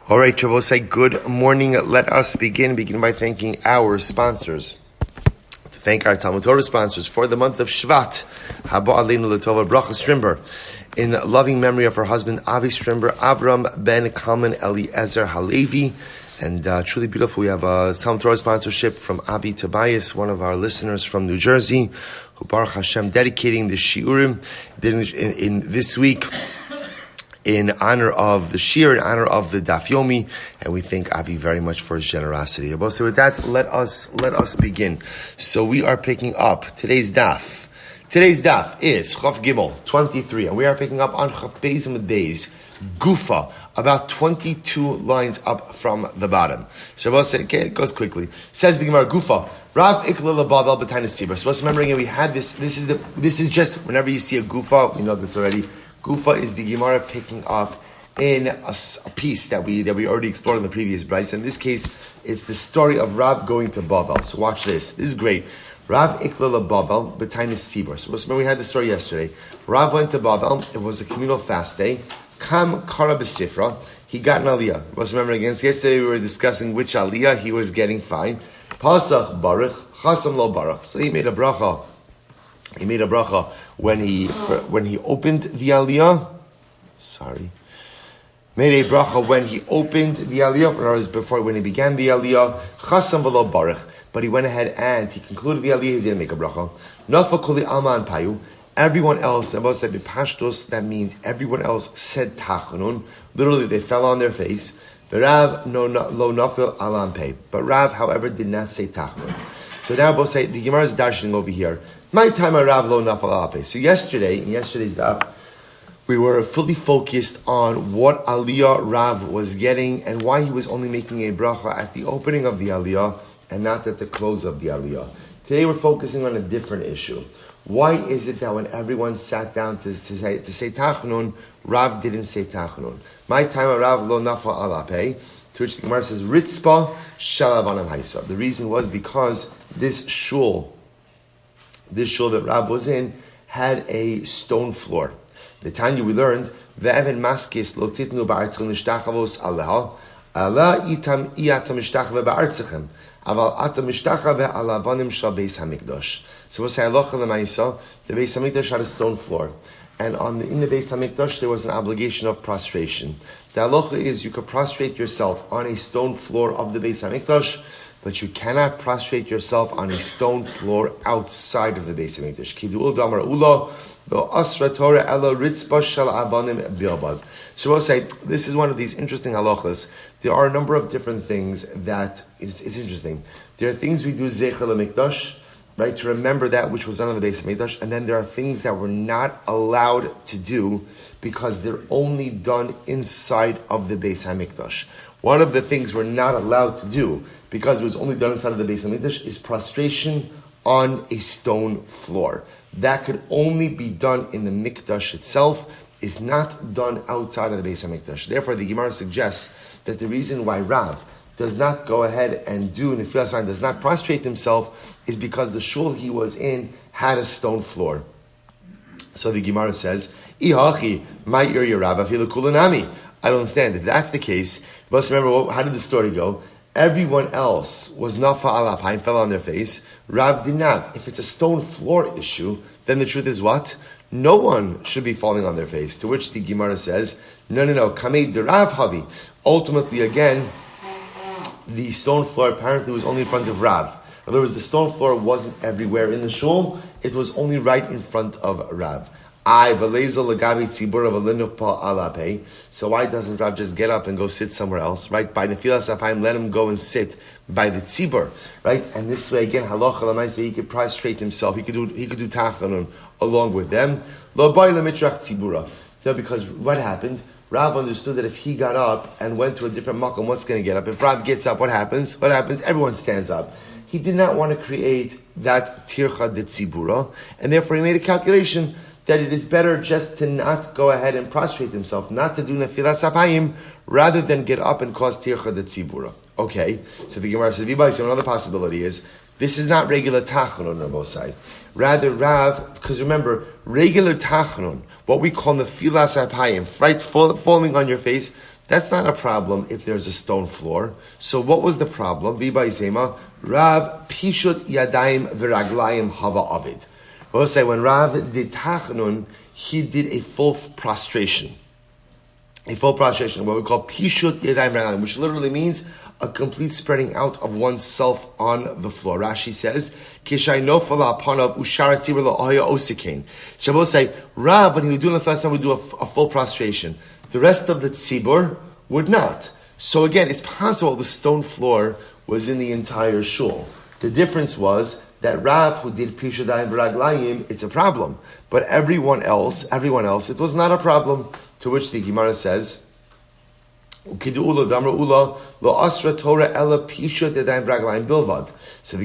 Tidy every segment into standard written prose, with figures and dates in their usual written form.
All right, Shabbos, good morning. Let us begin by thanking our sponsors. To thank our Talmud Torah sponsors for the month of Shvat. Haba Aleinu L'Tova, Bracha Strimber, in loving memory of her husband, Avi Strimber, Avraham ben Kלמן Eliazer Halevi. And truly beautiful. We have a Talmud Torah sponsorship from Avi Tobias, one of our listeners from New Jersey, who Baruch Hashem dedicating the shiurim in this week in honor of the Shir, in honor of the Daf Yomi, and we thank Avi very much for his generosity. So with that, let us begin. So we are picking up today's Daf. Today's Daf is Chaf Gimel 23, and we are picking up on Chaf Beis and Beis Gufa, about 22 lines up from the bottom. Shabbos said, okay, it goes quickly. Says the Gemara, Gufa, Rav Ikla Bavel B'Tainis Sibur. Shabbos, remembering we had this. This is just whenever you see a Gufa, we know this already. Gufa is the Gemara picking up in a piece that we already explored in the previous Bryce. In this case, it's the story of Rav going to Bavel. So watch this. This is great. Rav Ikla Bavel B'Tainis Sibur. So remember we had the story yesterday. Rav went to Bavel. It was a communal fast day. Kam Kara B'Sifra. He got an aliyah. Remember again, yesterday we were discussing which aliyah he was getting fine. Pasach Baruch, Chasam Lo Baruch. So he made a bracha. He made a bracha when he opened the aliyah. Made a bracha when he opened the aliyah, or before when he began the aliyah. Chasam V'lo Baruch. But he went ahead and he concluded the aliyah. He didn't make a bracha. Nafa Kuli Alma and Payu. Everyone else, that means everyone else said tachanun. Literally, they fell on their face. Rav lo nafil alam pei. But Rav, however, did not say tachanun. So now both say the Gemara is darshaning over here. My time Rav lo nafil alam pei. So in yesterday's daf, we were fully focused on what aliyah Rav was getting and why he was only making a bracha at the opening of the aliyah and not at the close of the aliyah. Today we're focusing on a different issue. Why is it that when everyone sat down to say Tachanun, Rav didn't say Tachanun? My time Rav lo nafa alape, to which the Gemara says Ritzpa shalavanam haisa. The reason was because this shul that Rav was in had a stone floor. The Tanya we learned ve'even maskis lo titnu ba'artzim nishtachavos aleha ala itam iyatam nishtachave ba'artzichem aval atam nishtachave alavanim shal beis hamikdash. So we'll say halacha l'maisa. The Beis Hamikdash had a stone floor, and in the Beis Hamikdash there was an obligation of prostration. The halacha is you could prostrate yourself on a stone floor of the Beis Hamikdash, but you cannot prostrate yourself on a stone floor outside of the Beis Hamikdash. Kidu'ul damar ula asra Torah ela ritzba shel avanim bilbad. So we'll say this is one of these interesting halachas. There are a number of different things that it's interesting. There are things we do zecher l'mikdash, right, to remember that which was done on the Beis Hamikdash, and then there are things that we're not allowed to do because they're only done inside of the Beis Hamikdash. One of the things we're not allowed to do because it was only done inside of the Beis Hamikdash is prostration on a stone floor. That could only be done in the Mikdash itself, is not done outside of the Beis Hamikdash. Therefore, the Gemara suggests that the reason why Rav does not go ahead and do Nefilas Ryan, does not prostrate himself, is because the shul he was in had a stone floor. So the Gemara says, Ihachi, my Rav afilu kulanami. I don't understand. If that's the case, but remember, how did the story go? Everyone else was nafa alapayim, fell on their face. Rav did not. If it's a stone floor issue, then the truth is what? No one should be falling on their face. To which the Gemara says, no, kamei de Rav havi. Ultimately, again, the stone floor apparently was only in front of Rav. In other words, the stone floor wasn't everywhere in the shul, it was only right in front of Rav. So why doesn't Rav just get up and go sit somewhere else? Right? By Nefilas Apayim, let him go and sit by the tzibur. Right? And this way again, halacha l'maaseh, he could prostrate himself, he could do tachanun along with them. Lo boy lemitrach tzibura. No, because what happened? Rav understood that if he got up and went to a different makom, what's going to get up? If Rav gets up, what happens? Everyone stands up. He did not want to create that tircha de tzibura, and therefore he made a calculation that it is better just to not go ahead and prostrate himself, not to do nefilas apayim, rather than get up and cause tircha de tzibura. Okay, so the Gemara says, so another possibility is, this is not regular tachanun on both sides. Rather, Rav, because remember, regular tachanun, what we call nefilas apayim, right, falling on your face, That's not a problem if there's a stone floor. So what was the problem? Viba Yisema, Rav Pishut Yadayim Viraglayim Hava Avid. We'll say when Rav did Tachanun, he did a full prostration. A full prostration, what we call Pishut Yadayim Viraglayim, which literally means a complete spreading out of oneself on the floor. Rashi says, Kishay nofala apanav ushara tzibur la'ohya osikein. So we'll say, Rav, when he would do it the first time, would do a full prostration. The rest of the tzibur would not. So again, it's possible the stone floor was in the entire shul. The difference was that Rav, who did Pishut Yadayim Viraglayim, it's a problem. But everyone else, it was not a problem. To which the Gemara says, so the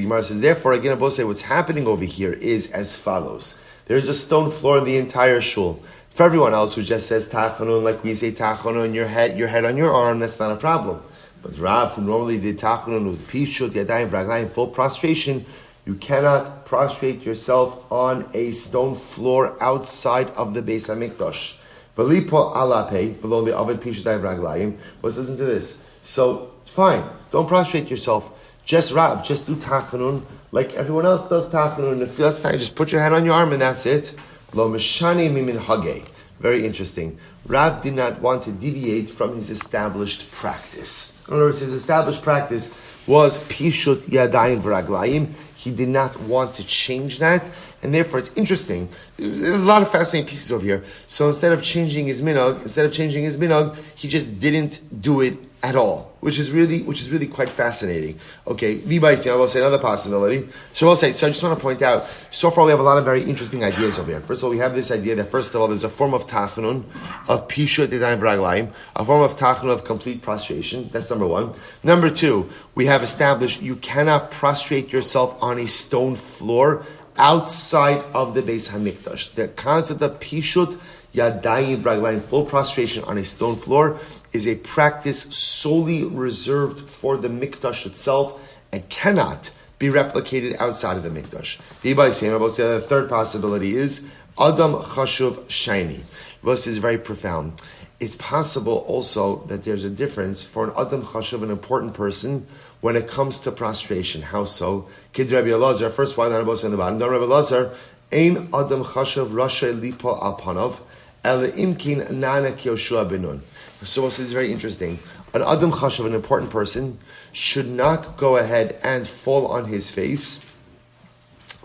Gemara says, therefore, again, I will say what's happening over here is as follows. There's a stone floor in the entire shul. For everyone else who just says tachanun, like we say tachanun, your head on your arm, that's not a problem. But Rav, who normally did tachanun with pishut, yadayim, vraglayim, full prostration, you cannot prostrate yourself on a stone floor outside of the Beis HaMikdash. V'lipo alape, v'lo li'avid pishut yadayim, vraglayim. Let's listen to this. So, fine, don't prostrate yourself. Just Rav, just do tachanun like everyone else does tachanun. If that's time, just put your head on your arm and that's it. Lo mishani mimin hagei. Very interesting. Rav did not want to deviate from his established practice. In other words, his established practice was pishut yadayim v'raglayim. He did not want to change that, and therefore it's interesting. There's a lot of fascinating pieces over here. So instead of changing his minhag, he just didn't do it at all, which is really quite fascinating. Okay, I will say another possibility. So I just want to point out, so far we have a lot of very interesting ideas over here. First of all, we have this idea that first of all, there's a form of tachanun, of pishut yadayim v'raglayim, a form of tachanun of complete prostration. That's number one. Number two, we have established you cannot prostrate yourself on a stone floor outside of the Beis HaMikdash. The concept of pishut yadayim v'raglayim, full prostration on a stone floor, is a practice solely reserved for the mikdash itself and cannot be replicated outside of the mikdash. The third possibility is Adam Chashuv Shaini. This is very profound. It's possible also that there's a difference for an Adam Chashuv, an important person, when it comes to prostration. How so? Kid Rabbi Elazar, first while on the bottom. Rabbi Elazar, Ein Adam Chashuv Rasha Lipa Alpanav, Ele Imkin Nana Yoshua Benun. So this is very interesting. An Adam Chashav, an important person, should not go ahead and fall on his face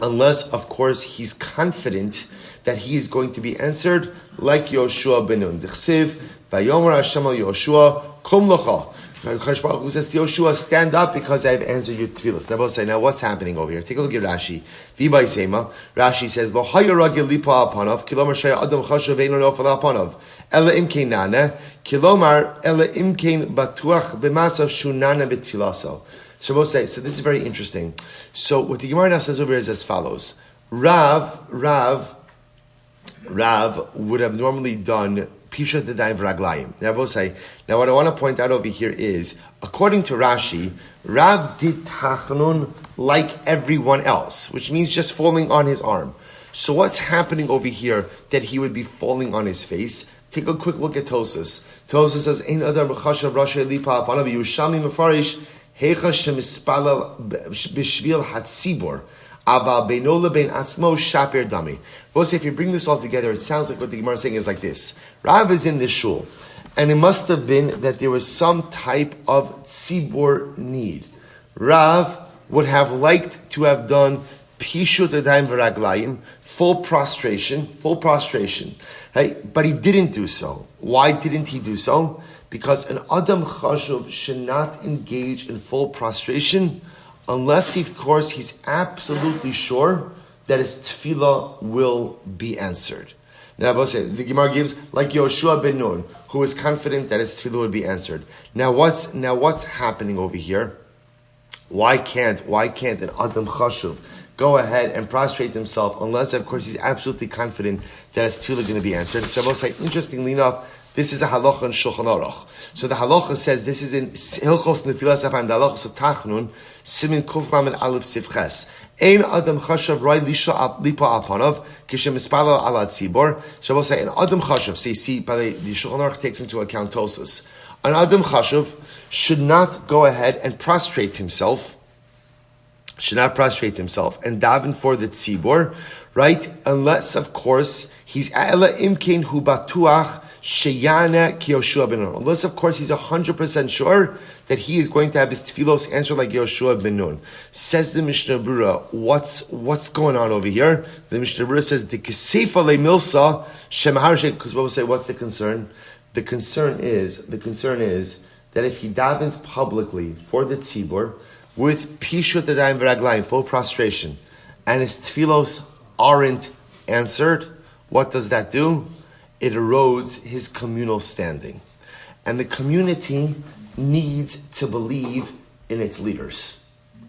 unless, of course, he's confident that he is going to be answered like Yoshua ben Nun. D'chsiv, Vayomer Hashem al Yoshua, Kum Lacha. Who says to Yoshua, stand up because I have answered your tefillas. Now, we'll say, now what's happening over here? Take a look at Rashi. V'bai Sema. Rashi says, Lo hayaragil lipa apanav, kilomar shaya adam chashav eino nofal apanav. Ela imkein nana, kilomar ela imkein batuach b'masav shunana b'tfilaso. So we'll say, so this is very interesting. So what the Gemara now says over here is as follows. Rav would have normally done Pishat Yadayim V'Raglayim. Now, I will say, now what I want to point out over here is, according to Rashi, Rav did Tachanun like everyone else, which means just falling on his arm. So what's happening over here that he would be falling on his face? Take a quick look at Tosas. Tosas says, Ein Adam Chashav Rasha Lipa Apanav Yushami Mefarish Hecha Shemispalel B'Shvil Hatzibor. Aval beinola bein atzmo shaper dami. We'll say if you bring this all together, it sounds like what the Gemara is saying is like this. Rav is in this shul, and it must have been that there was some type of tzibur need. Rav would have liked to have done pishut yadayim v'raglayim, full prostration, right? But he didn't do so. Why didn't he do so? Because an Adam Chashuv should not engage in full prostration unless, of course, he's absolutely sure that his tefillah will be answered. Now, the Gemara gives like Yoshua ben Nun, who is confident that his tefillah will be answered. Now, what's happening over here? Why can't an Adam Chashuv go ahead and prostrate himself unless, of course, he's absolutely confident that his tefillah is going to be answered? So, I will say, interestingly enough, this is a halacha in Shulchan Aruch. So the halacha says this is in Hilchos Nefilas Apayim, the halachos of Tachanun, Simin Kufram and Aleph Sivches. Ein Adam Chashav Rai Lisha Lipa Apanav Kishem Mispalo Ala Tzibor. So we'll say an Adam Chashav. So you see, by the Shulchan Aruch takes into account Tosas. An Adam Chashuv should not go ahead and prostrate himself, and daven for the tzibor, right? Unless, of course, he's ela imkein hu batuach sheyana ki Yoshua ben Nun. Unless, of course, he's 100% sure that he is going to have his tefillos answered like Yoshua ben Nun. Says the Mishnah Berurah, what's going on over here? The Mishnah Berurah says the keseifa le milsa shemahar shek. Because what we say, what's the concern? The concern is that if he davens publicly for the tzibor with pishut adayim v'raglayim, full prostration, and his tefillos aren't answered, what does that do? It erodes his communal standing. And the community needs to believe in its leaders.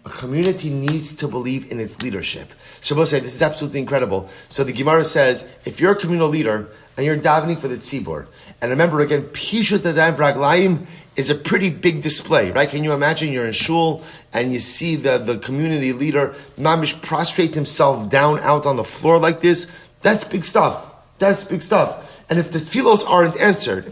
A community needs to believe in its leadership. Shabbos say, this is absolutely incredible. So the Gemara says, if you're a communal leader and you're davening for the tzibor, and remember again, pishut adayim v'raglayim is a pretty big display, right? Can you imagine you're in shul and you see the community leader mamish prostrate himself down out on the floor like this? That's big stuff. And if the tefillos aren't answered,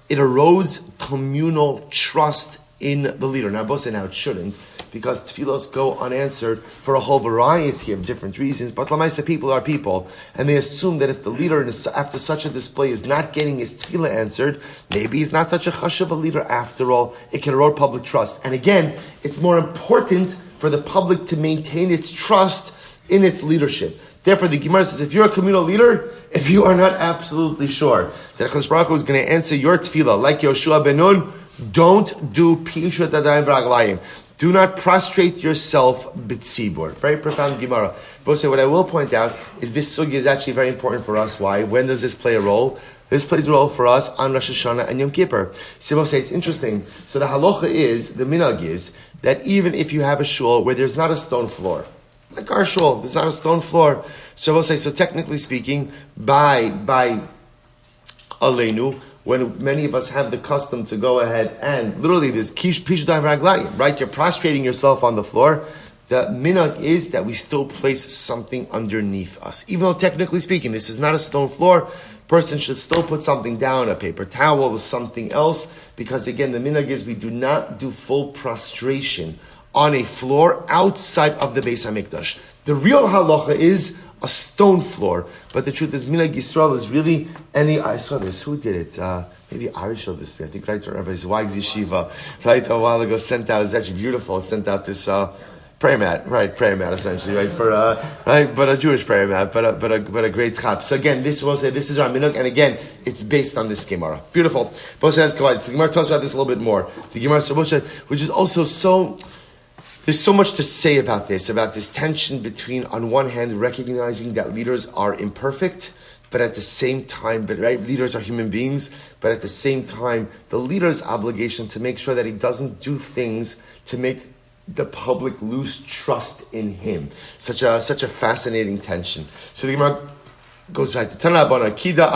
it erodes communal trust in the leader. Now, both say now it shouldn't, because tefillos go unanswered for a whole variety of different reasons. But lamaisa, people are people, and they assume that if the leader, after such a display, is not getting his tefillah answered, maybe he's not such a chashuv a leader after all. It can erode public trust. And again, it's more important for the public to maintain its trust in its leadership. Therefore, the Gemara says, if you're a communal leader, if you are not absolutely sure that HaKadosh Baruch Hu is going to answer your tefillah like Yoshua ben Nun, don't do pishut adayim v'raglayim. Do not prostrate yourself b'tzibur. Very profound Gemara. But say, what I will point out is this sugya is actually very important for us. Why? When does this play a role? This plays a role for us on Rosh Hashanah and Yom Kippur. So say it's interesting. So the halacha is, the minhag is, that even if you have a shul where there's not a stone floor, like our shul, there's not a stone floor. So we'll say, so technically speaking, by Aleinu, when many of us have the custom to go ahead and literally this pishu daim raglayim, right? You're prostrating yourself on the floor. The minhag is that we still place something underneath us. Even though technically speaking, this is not a stone floor, person should still put something down, a paper towel or something else, because again, the minhag is we do not do full prostration on a floor outside of the Beis HaMikdash. The real halacha is a stone floor, but the truth is, Minhag Yisrael is really I saw this, who did it? Maybe Ari showed this to me, I think, right? Rabbi Zwag's Yeshiva, right, a while ago, sent out, it's actually beautiful, sent out this, prayer mat essentially, right, but a Jewish prayer mat, but a great chap. So again, this is our minhag, and again, it's based on this Gemara. Beautiful. But let's go ahead. So the Gemara talks about this a little bit more. The Gemara, which is also so, there's so much to say about this tension between, on one hand, recognizing that leaders are imperfect, but at the same time, leaders are human beings, but at the same time, the leader's obligation to make sure that he doesn't do things to make the public lose trust in him. Such a fascinating tension. So the Gemara goes right to Tanabana, Kida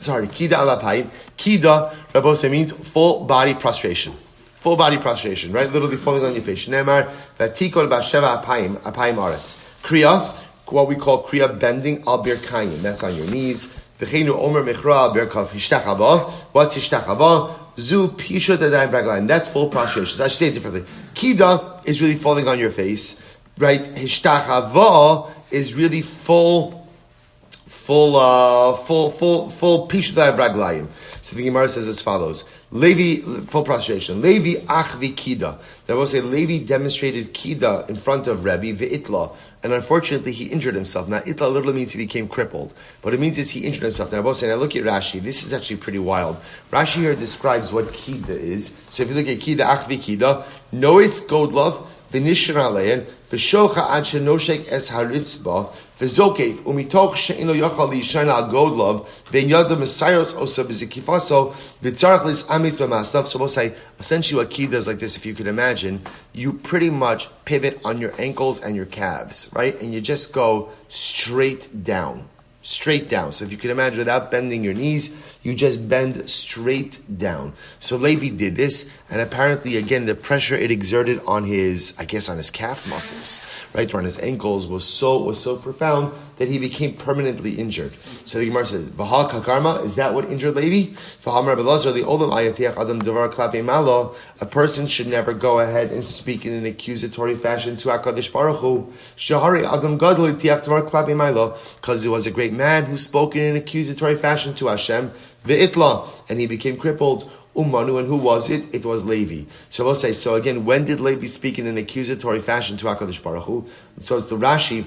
alapayim. Kida, Rabbi means full body prostration. Full body prostration, right? Literally falling on your face. Shneimar, vatikol b'sheva apayim aretz. Kriya, what we call kriya, bending al birkayim. That's on your knees. V'cheinu omer mechra al birkav hishtachava. What's hishtachava? Zu pishut adayim raglayim. That's full prostration. So I should say it differently. Kida is really falling on your face, right? Hishtachava is really full pishut adayim raglayim. So the Gemara says as follows. Levi, full prostration. Levi achvi kida. That will say Levi demonstrated kida in front of Rebbe ve'itla, and unfortunately he injured himself. Now itla literally means he became crippled, but it means is he injured himself. Now both say, now look at Rashi. This is actually pretty wild. Rashi here describes what kida is. So if you look at kida achvi kida, noitz godlov v'nishran alein v'shocha ad shenoshek es haritzba. V'zokev umitoch she'ino yochal lishain al godlov ve'yada mesayos osa b'zikifaso v'tzarach lis amis b'maslav. So we'll say, essentially what kida is like this, if you could imagine, you pretty much pivot on your ankles and your calves, right? And you just go straight down. So if you can imagine, without bending your knees, you just bend straight down. So Levi did this, and apparently, again, the pressure it exerted on his calf muscles, right, or on his ankles was so profound that he became permanently injured. So the Gemara says, V'ha kakarma, is that what injured Levi? A person should never go ahead and speak in an accusatory fashion to HaKadosh Baruch Hu. Because it was a great man who spoke in an accusatory fashion to Hashem, Ve'itla, and he became crippled. Umanu, and who was it? It was Levi. So we'll say, so again, when did Levi speak in an accusatory fashion to HaKadosh Baruch Hu? So it's the Rashi,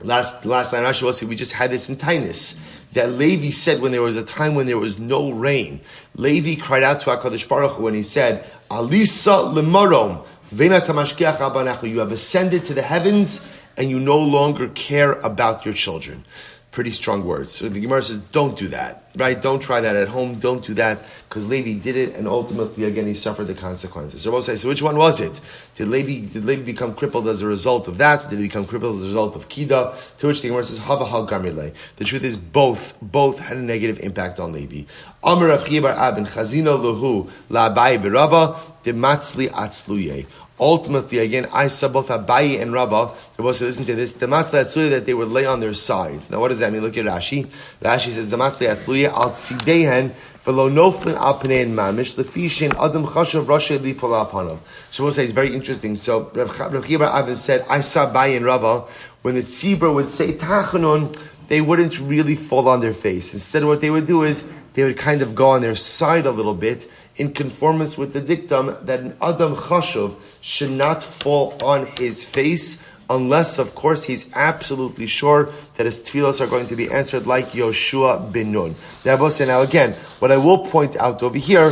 last line Rashi will say, we just had this in Tainus, that Levi said when there was a time when there was no rain, Levi cried out to HaKadosh Baruch Hu and he said, Alisa lemorom, vena tamashkiach abanechu, you have ascended to the heavens and you no longer care about your children. Pretty strong words. So the Gemara says, don't do that, right? Don't try that at home. Don't do that, because Levi did it, and ultimately, again, he suffered the consequences. So we'll say, so which one was it? Did Levi become crippled as a result of that? Did he become crippled as a result of Kida? To which the Gemara says, Hava hal gamrile. The truth is, both had a negative impact on Levi. Amar Rav Chiya bar Abin chazino luhu la'abai b'Rava dematzli atzluye. Ultimately, again, I saw both Abayi and Rabba. They're supposed to listen to this. The Masli Atzluya, that they would lay on their sides. Now, what does that mean? Look at Rashi. Rashi says, the Masli Atzluya al tzidehen v'lo noflin al pnein mamish lefishin adam chashav rasha li pola apanav. So we'll say it's very interesting. So Rav Chiya bar Avin said, I saw Abayi and Rabba. When the tzibur would say tachanun, they wouldn't really fall on their face. Instead, what they would do is they would kind of go on their side a little bit, in conformance with the dictum that an Adam Chashuv should not fall on his face unless, of course, he's absolutely sure that his tefillos are going to be answered like Yoshua bin Nun. Now again, what I will point out over here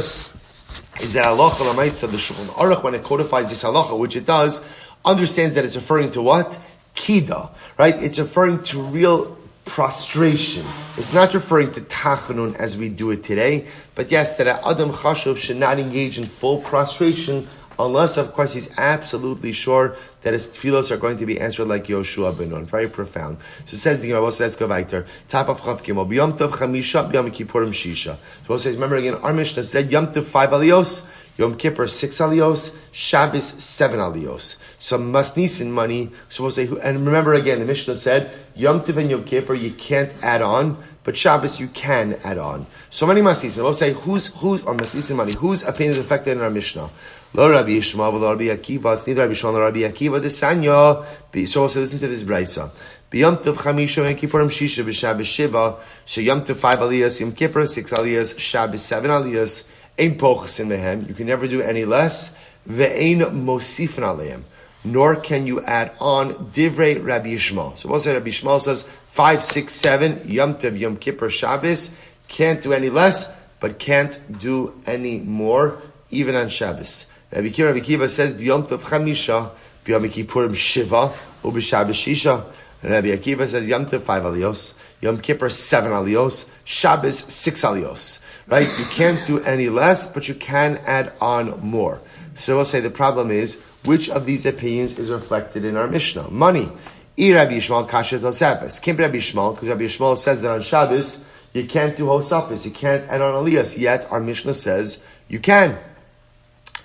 is that halacha l'maisa, the Shulchan Aruch, when it codifies this halacha, which it does, understands that it's referring to what? Kida, right? It's referring to real prostration. It's not referring to tachanun as we do it today, but yes, that Adam Chashuv should not engage in full prostration unless, of course, he's absolutely sure that his tefillos are going to be answered like Yoshua ben Nun. Very profound. So it says the Gemara, let's go back there. Top of Chav Gimel, B'Yom Tov Chamisha, B'Yom Kippurim Shisha. So it says, remember again, our Mishnah said Yom Tov 5 aliyos, Yom Kippur 6 aliyos, Shabbos 7 aliyos. So Masnisin money, so we'll say, and remember again, the Mishnah said, Yom Tov and Yom Kippur you can't add on, but Shabbos you can add on. So many Masnisin, we'll say, who's, or Masnisin money, whose opinion is affected in our Mishnah? Lo Rabbi Yishmael, lo Rabbi Akiva, it's neither Rabbi Shimon nor Rabbi Akiva, the Sanya. So we'll say, listen to this Braisa. B'Yom Tov Chamisha and Kippurim Shisha, B'Shabbos Shiva, Yom Tov 5 aliyas, Yom Kippur 6 aliyas, Shabbos 7 aliyas, Ein Pochasin Mehem, you can never do any less, Ve'ein Mosifin Aleim, nor can you add on Divrei Rabbi Yishmael. So we'll say Rabbi Yishmael says 5, 6, 7, Yom Tov, Yom Kippur, Shabbos, can't do any less, but can't do any more, even on Shabbos. Rabbi Kiva says, B'Yom Tov Chamisha, B'Yom Kippurim Shiva, U'B'Shabbos Shisha. Rabbi Akiva says, Yom Tov 5 aliyos, Yom Kippur 7 aliyos, Shabbos 6 aliyos. Right? You can't do any less, but you can add on more. So we'll say the problem is, which of these opinions is reflected in our Mishnah? Money. I Rabbi Yishmael kasher tosafos. Can't be Rabbi Yishmael, because Rabbi Yishmael says that on Shabbos, you can't do hosafos, you can't add on aliyas, yet our Mishnah says you can.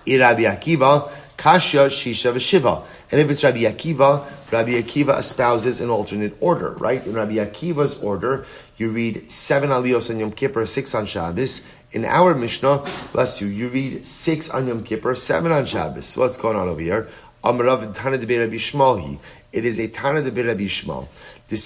I Rabbi Akiva, kasha, shisha, v'shiva. And if it's Rabbi Akiva espouses an alternate order, right? In Rabbi Akiva's order, you read 7 aliyos on Yom Kippur, 6 on Shabbos. In our Mishnah, bless you read 6 on Yom Kippur, 7 on Shabbos. So what's going on over here? Amarav Tana de Rabbi Shmuel. It is a Tana de Rabbi Shmuel. The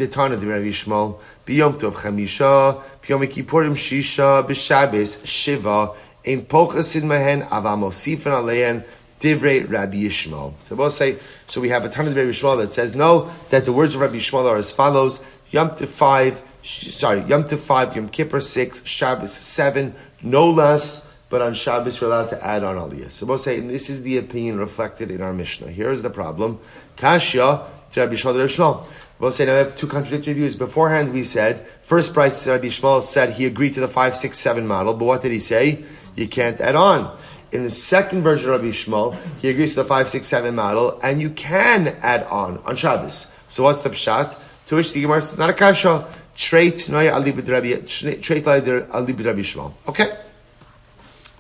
Tana de Rabbi Shmuel, B'Yom Tov Chamisha, B'Yom Kippurim Shisha, B'Shabbos Shiva, Ein Pochasin Mehen, Avam Mosifin Alein, Divrei Rabbi Yishmael. So we'll say, so we have a Tana de Rabbi Yishmael that says, no, that the words of Rabbi Yishmael are as follows, Yom Tov 5, Yom Kippur 6, Shabbos 7, no less, but on Shabbos we're allowed to add on aliyah. So we'll say, and this is the opinion reflected in our Mishnah. Here's the problem. Kashya to Rabbi Yishmael to Rabbi Yishmael. We'll say, now we have two contradictory views. Beforehand we said, first price Rabbi Yishmael said he agreed to the 5, 6, 7 model, but what did he say? You can't add on. In the second version of Rabbi Yishmael, he agrees to the 5, 6, 7 model, and you can add on Shabbos. So what's the pshat? To which the Gemara says, not a kasha. Trait noya alibud Rabbi Yishmael. Okay.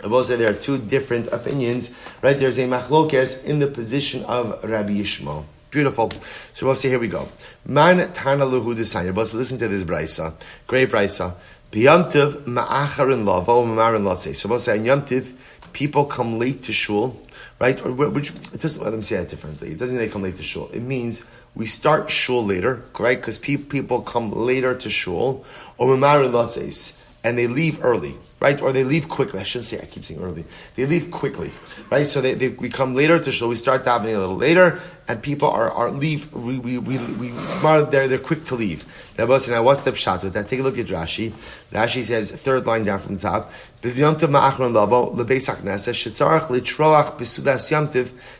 I will say there are two different opinions, right? There's a machlokes in the position of Rabbi Yishmael. Beautiful. So we'll see, here we go. Man Tana Luhu Desanya. But listen to this Braisa. Great Braisa. B'yamtiv ma'acharin lavo ma'arin lotzei. So we'll say, in Yamtiv, people come late to shul, right? Or which, it doesn't, let me say that differently. It doesn't mean they come late to shul. It means we start shul later, right? Because people come later to shul, or ma'arin lotzei, and they leave early, right? Or they leave quickly. I shouldn't say, I keep saying early. They leave quickly, right? So we come later to shul. We start davening a little later, and people are leave. They're quick to leave. Now what's the pshat with that? Take a look at Rashi. Rashi says, third line down from the top.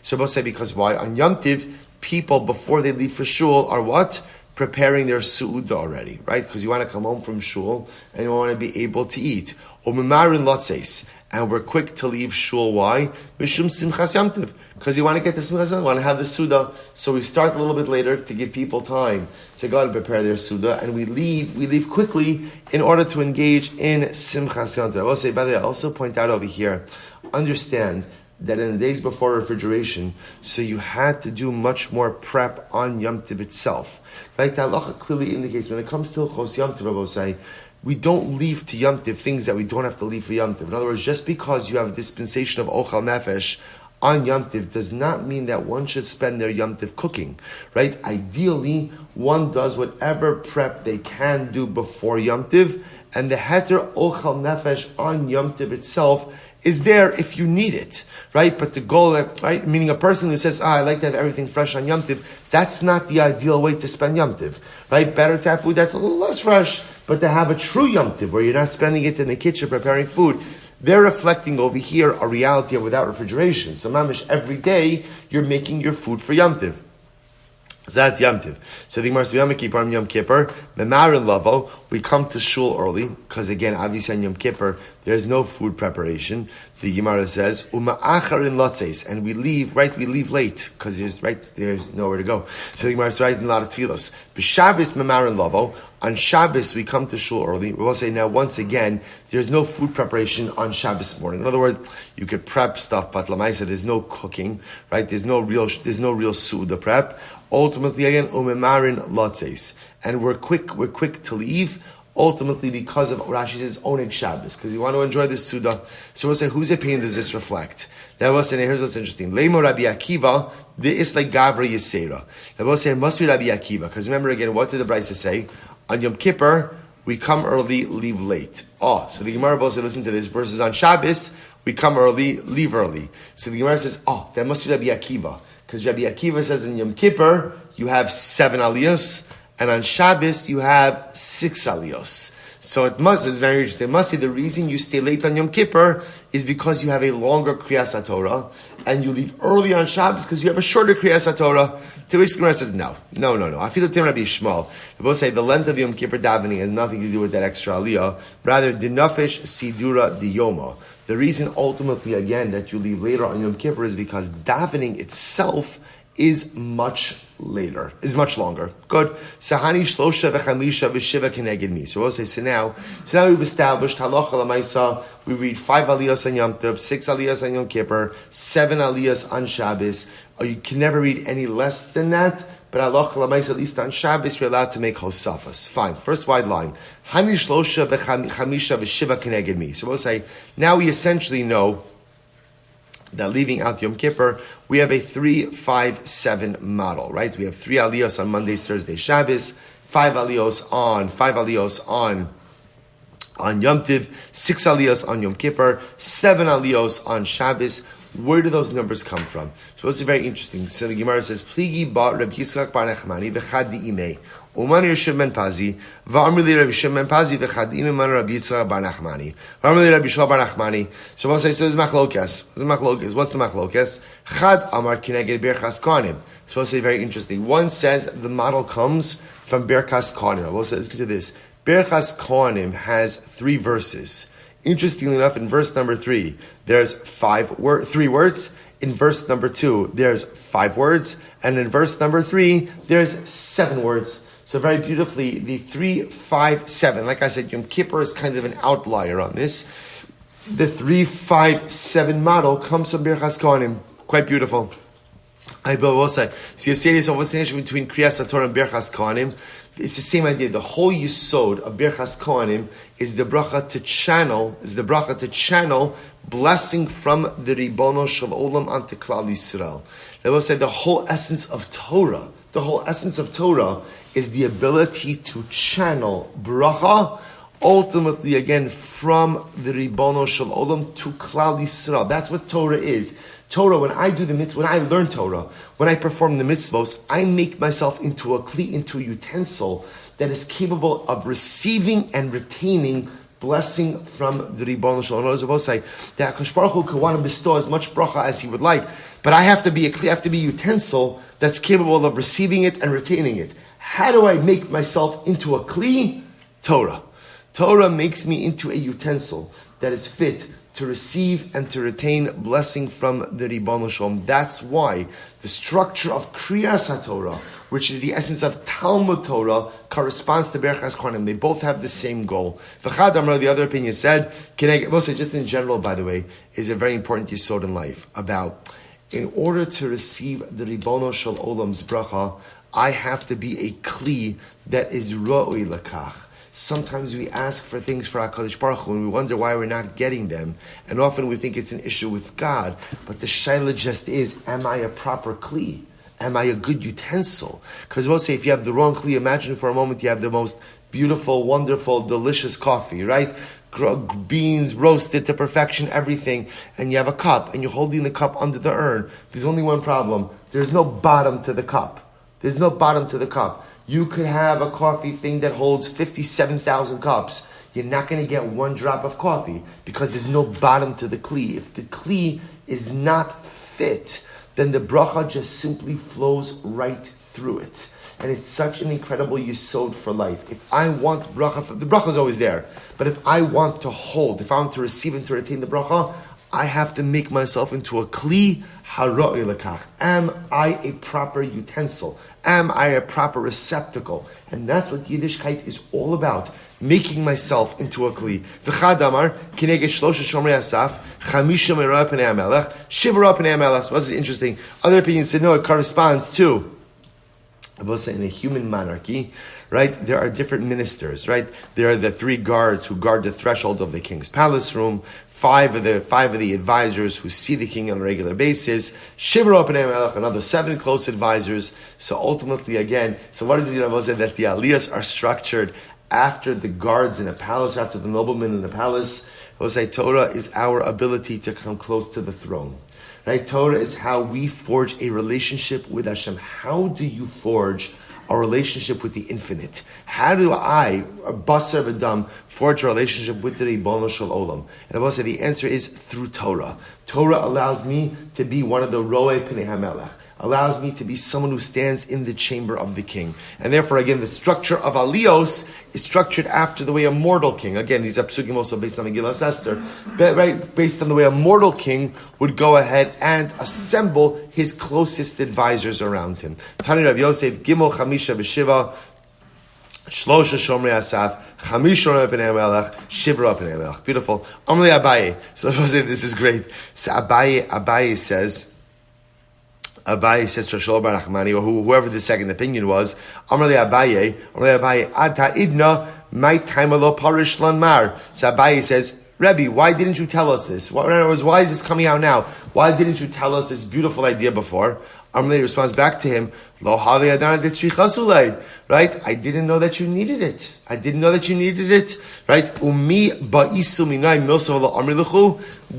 So we'll say, because why? On Yom Tiv, people before they leave for shul are what? Preparing their su'udah already, right? Because you want to come home from shul and you want to be able to eat. And we're quick to leave shul. Why? Mishum simchas yamtiv. Because you want to get the simchas yamtiv, you want to have the suda. So we start a little bit later to give people time to go and prepare their suda, and we leave quickly in order to engage in simchas yamtiv. I will say, by the way, I also point out over here, understand that in the days before refrigeration, so you had to do much more prep on Yom Tov itself. Like the halacha clearly indicates, when it comes to Hilchos Yom Tov, Rabbi say, we don't leave to Yom Tov things that we don't have to leave for Yom Tov. In other words, just because you have a dispensation of Ochal Nefesh on Yom Tov does not mean that one should spend their Yom Tov cooking, right? Ideally, one does whatever prep they can do before Yom Tov, and the Heter Ochal Nefesh on Yom Tov itself is there if you need it, right? But the goal, right, meaning a person who says, I like to have everything fresh on Yom Tiv, that's not the ideal way to spend Yom Tiv, right? Better to have food that's a little less fresh, but to have a true Yom Tiv, where you're not spending it in the kitchen preparing food. They're reflecting over here a reality of without refrigeration. So mamish, every day, you're making your food for Yom Tiv. So that's Yom Tiv. So the Gemara says, Yom Kippur, Yom Kippur, Memar Lavo, we come to shul early, because again, obviously on Yom Kippur, there's no food preparation. The Gemara says, Uma'acharin lotzes, and we leave late, because there's nowhere to go. So the Gemara is writing a lot of tefillos. B'Shabbos Memar Lavo, on Shabbos we come to shul early. We will say now, once again, there's no food preparation on Shabbos morning. In other words, you could prep stuff, but Lamaisa, there's no cooking, right? There's no real suda prep. Ultimately, again, umemarin lotzes, and we're quick to leave. Ultimately, because of Rashi says oneg Shabbos, because you want to enjoy this suda. So we'll say, whose opinion does this reflect? Now we'll say, here's what's interesting. Leimo Rabbi Akiva, the Islay Gavra Yisera. Now we'll say it must be Rabbi Akiva, because remember again, what did the Braisa say? On Yom Kippur, we come early, leave late. So the Gemara will say, listen to this, versus on Shabbos, we come early, leave early. So the Gemara says, that must be Rabbi Akiva. Because Rabbi Akiva says in Yom Kippur, you have 7 aliyos, and on Shabbos, you have 6 aliyos. So it's very interesting. It must say the reason you stay late on Yom Kippur is because you have a longer Kriyas HaTorah, and you leave early on Shabbos because you have a shorter Kriyas HaTorah. To which the Gemara says, no. I feel the Rabbi Shmuel. We both say the length of Yom Kippur davening has nothing to do with that extra aliyah. Rather, dinafesh sidura diyoma. The reason ultimately, again, that you leave later on Yom Kippur is because davening itself is much longer. Good. Sahani shlosha v'chamisha v'shiva keneged mi. So we'll say, so now we've established halacha l'maisa. We read 5 aliyahs on Yom Tov, 6 aliyahs on Yom Kippur, 7 aliyahs on Shabbos. You can never read any less than that. But halacha l'maisa, at least on Shabbos, you're allowed to make hosafas. Fine. First wide line. Hani shlosha v'chamisha v'shiva keneged mi. So we'll say, now we essentially know that leaving out Yom Kippur, we have a 3-5-7 model, right? We have 3 aliyos on Mondays, Thursdays, Shabbos, 5 aliyos on Yom Tiv, 6 aliyos on Yom Kippur, 7 aliyos on Shabbos. Where do those numbers come from? So it's very interesting. So the Gemara says, Pligi ba Rabbi Yitzchak bar Nachmani v'chad di'imei. Uman Yoshev ben Pazi, v'amr li Rabbi Yoshev ben Pazi v'chad di'imei man Rabbi Yitzchak bar Nachmani. V'amr li Rabbi Yishol bar Nachmani. So we'll say, so this is machlokes. What's the machlokes? Chad amar kineged berchas kohanim. So we'll say, very interesting. One says the model comes from berchas kohanim. We'll say, listen to this. Berchas kohanim has 3 verses. Interestingly enough, in verse number 3, there's 3 words. In verse number 2, there's 5 words. And in verse number 3, there's 7 words. So very beautifully, the 3, 5, 7. Like I said, Yom Kippur is kind of an outlier on this. The 3, 5, 7 model comes from Birchas Kohanim. Quite beautiful. I will say. So you say to yourself, what's the connection between Kriyas HaTorah and Birchas Kohanim? It's the same idea. The whole yisod of Birchas Kohanim is the bracha to channel blessing from the Ribono Shel Olam onto Klal Yisrael. I will say the whole essence of Torah is the ability to channel bracha, ultimately again from the Ribono Shel Olam to Klal Yisrael. That's what Torah is. Torah, when I do the mitzvah, when I learn Torah, when I perform the mitzvos, I make myself into a kli, into a utensil that is capable of receiving and retaining blessing from the Ribono Shel Olam. I both say that HaKadosh Baruch Hu could want to bestow as much bracha as he would like, but I have to be a kli, I have to be a utensil that's capable of receiving it and retaining it. How do I make myself into a kli? Torah. Torah makes me into a utensil that is fit to receive and to retain blessing from the Ribono Shel Olam. That's why the structure of Kriyas HaTorah, which is the essence of Talmud Torah, corresponds to Birchas Kohanim. They both have the same goal. V'chad Amar, the other opinion said, mostly just in general, by the way, is a very important yisod in life, about in order to receive the Ribono Shel Olam's bracha, I have to be a kli that is ro'oi lakach. Sometimes we ask for things for HaKadosh Baruch Hu and we wonder why we're not getting them. And often we think it's an issue with God. But the shayla just is, am I a proper kli? Am I a good utensil? Because we'll say if you have the wrong kli, imagine for a moment you have the most beautiful, wonderful, delicious coffee, right? Beans roasted to perfection, everything. And you have a cup and you're holding the cup under the urn. There's only one problem. There's no bottom to the cup. There's no bottom to the cup. You could have a coffee thing that holds 57,000 cups. You're not going to get one drop of coffee because there's no bottom to the kli. If the kli is not fit, then the bracha just simply flows right through it. And it's such an incredible yisod for life. If I want bracha, the bracha is always there. But if I want to hold, if I want to receive and to retain the bracha, I have to make myself into a kli haroi lekach. Am I a proper utensil? Am I a proper receptacle? And that's what Yiddishkeit is all about. Making myself into a kli. V'chad amar, kineged shlosha shomrei asaf, chamisha me'ra p'nei hamelech, shivra p'nei hamelech. So this is interesting. Other opinions said, no, it corresponds to, I will say in a human monarchy, right? There are different ministers, right? There are the 3 guards who guard the threshold of the king's palace room, 5 of the advisors who see the king on a regular basis, Shivra Pnei Melech, another 7 close advisors. So ultimately, again, so what is it that the aliyahs are structured after the guards in a palace, after the noblemen in a palace? I will say Torah is our ability to come close to the throne. Right? Torah is how we forge a relationship with Hashem. How do you forge a relationship with the infinite? How do I, a basar v'dam, forge a relationship with the Ribono Shel Olam? And I will say the answer is through Torah. Torah allows me to be one of the ro'ei pnei hamelech, allows me to be someone who stands in the chamber of the king. And therefore, again, the structure of Aliyos is structured after the way a mortal king, again, these are psukim also based on Megillah Esther, right, based on the way a mortal king would go ahead and assemble his closest advisors around him. Tani Rav Yosef, Gimel Chamisha V'Shiva, Shlosha Shomrei Asaf, Chamish Shomrei Pnei Hamelech, Shivra Pnei Hamelech. Beautiful. Amrli Abaye. So this is great. So Abaye says to Shlomo Bar Nachmani, or whoever the second opinion was, Amrli Abaye, Ata Idna, my time alo parish lanmar. So Abaye says, Rebbe, why didn't you tell us this? In other words, why is this coming out now? Why didn't you tell us this beautiful idea before? Amrli responds back to him, Lo havi adana detzrichasulei. Right? I didn't know that you needed it. Right? Umi ba'isu minai milsa v'lo amri l'chu.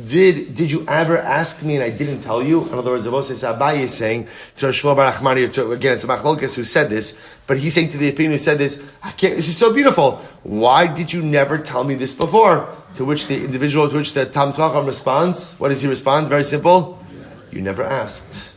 Did you ever ask me and I didn't tell you? In other words, Abaye is saying to Shlomo Bar Nachmani, again, it's a machlokes who said this, but he's saying to the opinion who said this, this is so beautiful. Why did you never tell me this before? To which the Talmud Chacham responds. What does he respond? Very simple. You never asked.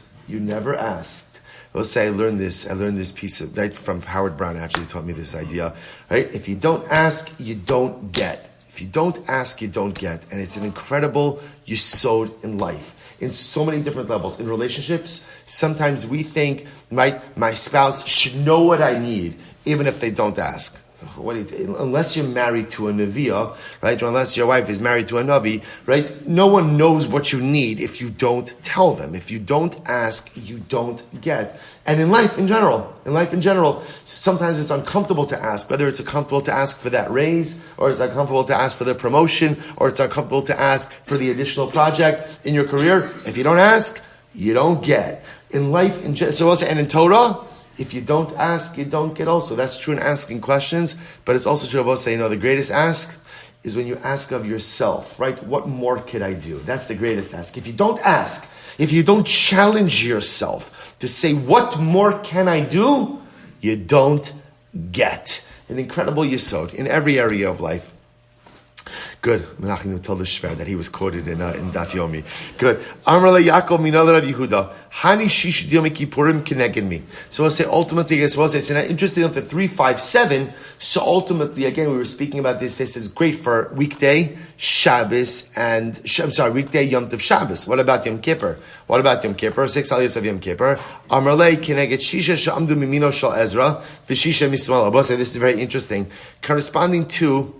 I'll say I learned this piece of, right, from Howard Brown actually taught me this idea. Right? If you don't ask, you don't get. If you don't ask, you don't get. And it's an incredible yisod in life. In so many different levels. In relationships, sometimes we think, right, my spouse should know what I need, even if they don't ask. unless you're married to a Neviah, right? Or unless your wife is married to a Navi, right? No one knows what you need if you don't tell them. If you don't ask, you don't get. And in life in general, sometimes it's uncomfortable to ask, whether it's uncomfortable to ask for that raise, or it's uncomfortable to ask for the promotion, or it's uncomfortable to ask for the additional project in your career. If you don't ask, you don't get. In life in general, so also, and in Torah, if you don't ask, you don't get also. That's true in asking questions, but it's also true about saying, the greatest ask is when you ask of yourself, right? What more could I do? That's the greatest ask. If you don't ask, if you don't challenge yourself to say, what more can I do? You don't get. An incredible yesod in every area of life. Good. Menachem will tell the Shver that he was quoted in Daf Yomi. Good. Amar le Yaakov minal Rav Yehuda. Hani shish Yom Kippurim keneged me. So we'll say ultimately, so now interesting enough, the 357. So ultimately, again, we were speaking about this. This is great for weekday Shabbos weekday Yom Tov Shabbos. What about Yom Kippur? 6 aliyos of Yom Kippur. Amar le keneged shisha she'amdu mimino shel Ezra v'shisha mismalo. We'll say this is very interesting, corresponding to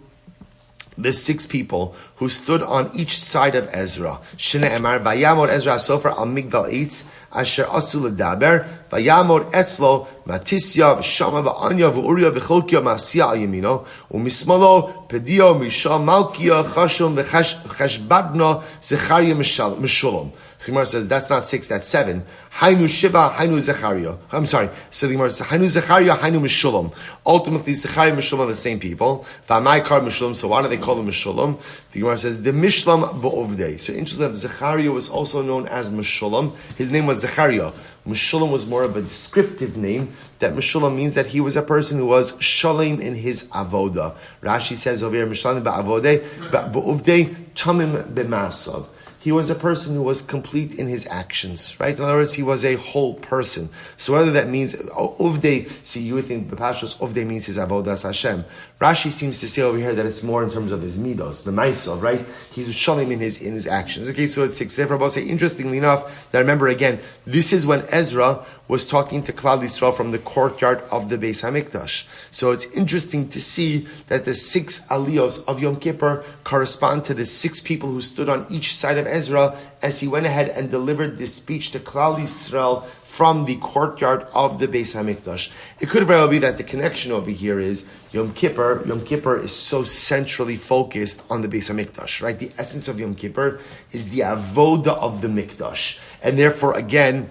the 6 people who stood on each side of Ezra. Shne'emar vayamor Ezra Sofer al Migdal Eitz asher asu ledaber vayamor etzlo Matisya v'Shama v'Anya v'Uriya v'Cholkiya ma'asiyah al yamino u'mismalo Pedio Mishal Malkiya Chashum v'Chashbadna Zechariah Meshulom. So the Gemara says that's not 6, that's 7. Hainu Shiva, Hainu Zechariah. I'm sorry. So the Gemara says Hainu Zechariah, Hainu Meshulom. Ultimately, Zechariah and Meshulom are the same people. V'Amaykar Meshulom. So why do they call them Meshulom? The Gemara says the Mishlam B'Ovdei. So interesting, Zechariah was also known as Meshulom. His name was Zechariah. Meshulam was more of a descriptive name. That Meshulam means that he was a person who was shalem in his avoda. Rashi says over here, Meshulam ba'avodei, ba'uvdei tamim b'masav. He was a person who was complete in his actions, right? In other words, he was a whole person. So whether that means uvdei, see, you would think b'pashtos uvdei means his avodas Hashem. Rashi seems to say over here that it's more in terms of his midos, the ma'asav, right? He's shalom in his actions. Okay, so it's 6. Therefore, I'll say, interestingly enough, that remember again, this is when Ezra was talking to Klal Yisrael from the courtyard of the Beis Hamikdash. So it's interesting to see that the 6 aliyos of Yom Kippur correspond to the 6 people who stood on each side of Ezra as he went ahead and delivered this speech to Klal Yisrael from the courtyard of the Beis Hamikdash. It could very well be that the connection over here is Yom Kippur is so centrally focused on the Beis Hamikdash, right? The essence of Yom Kippur is the avoda of the Mikdash. And therefore, again,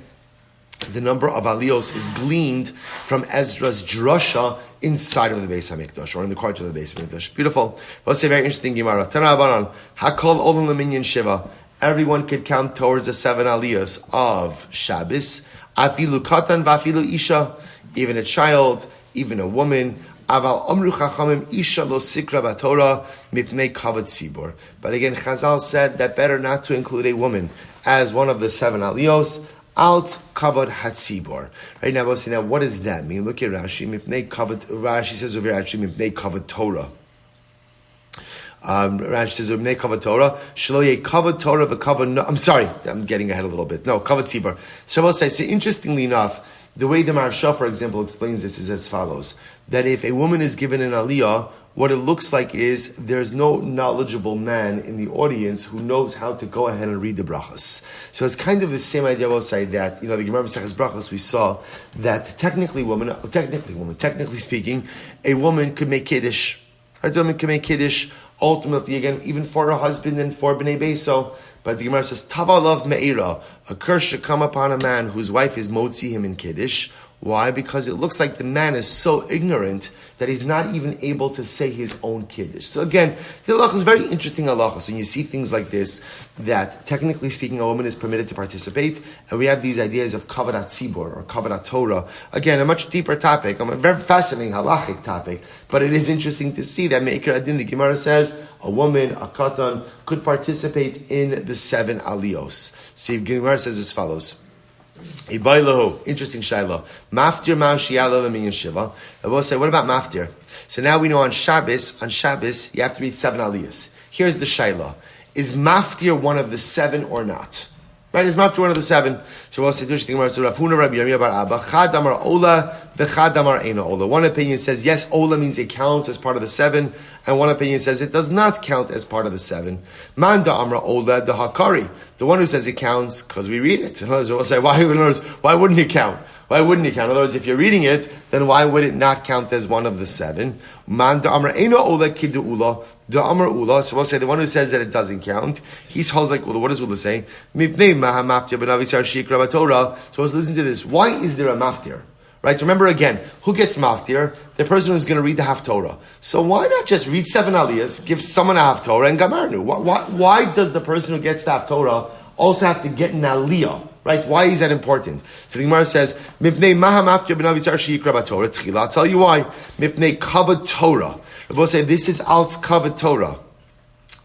the number of aliyos is gleaned from Ezra's drasha inside of the Beis Hamikdash, or in the courtyard of the Beis Hamikdash. Beautiful. Let's say very interesting Gemara. Tanabanan Hakol Olam Leminyan Shiva. Everyone could count towards the 7 aliyos of Shabbos. Afilu katan v'afilu isha. Even a child, even a woman. Aval Amru Chachamim Isha lo sikra b'Torah mipnei kavod tzibur. But again, Chazal said that better not to include a woman as one of the 7 aliyos. Out kavod hatzibor. Right now, we'll see now what does that mean? Look at Rashi. Mipnei kavod. Rashi says over here actually mipnei kavod Torah. Rashi says mipnei kavod Torah. Shelo ye kavod Torah v'kavod. No, I'm sorry, I'm getting ahead a little bit. No, kavod tzibor. So we'll say. So interestingly enough, the way the Maharsha, for example, explains this is as follows: that if a woman is given an aliyah, what it looks like is there's no knowledgeable man in the audience who knows how to go ahead and read the brachas. So it's kind of the same idea. We'll say that, the Gemara Maseches Brachos, we saw that technically speaking, a woman could make kiddush. A woman could make kiddush ultimately, again, even for her husband and for bnei beso. But the Gemara says, Tavalav me'ira, a curse should come upon a man whose wife is motzi him in kiddush. Why? Because it looks like the man is so ignorant that he's not even able to say his own kiddush. So again, the halacha is very interesting halacha. So when you see things like this, that technically speaking, a woman is permitted to participate, and we have these ideas of kavod hatzibor or kavod Torah. Again, a much deeper topic, a very fascinating halachic topic, but it is interesting to see that Me'ikar Adin, the Gemara says, a woman, a katan, could participate in the 7 aliyos. See, the Gemara says as follows. Interesting shayla. Maftir ma'ashiyala leminyan shiva. I will say, what about maftir? So now we know on Shabbos, you have to read 7 aliyos. Here's the shayla. Is maftir one of the 7 or not? Right, is maftir one of the 7. Shavuos Sedush the Gemara. So Rav Huna Rabbi Yirmiyah bar Abba Chad Amar Ola v'Chad Amar Eina Ola. One opinion says yes, Ola means it counts as part of the 7, and one opinion says it does not count as part of the 7. Man da Amar Ola da Hakari. The one who says it counts because we read it. In other words, we'll say why wouldn't it count? Why wouldn't it count? In other words, if you're reading it, then why would it not count as one of the 7? Man da Amar Eina Ola kidu Ula. Da Amar Ula. So we'll say the one who says that it doesn't count, he holds like Ula. What does Ula say? Mipnei maha maftir ben Avi Strimber Torah. So let's listen to this. Why is there a maftir? Right? Remember again, who gets maftir? The person who's going to read the Haftorah. So why not just read 7 aliyahs, give someone a Haftorah, and gamarnu? Why does the person who gets the Haftorah also have to get an aliyah? Right? Why is that important? So the Gemara says, Mipnei maha maftir ben Avi Strimber Torah. Tchila. I'll tell you why. Mipnei kavod Torah. We'll say this is alt kavod Torah.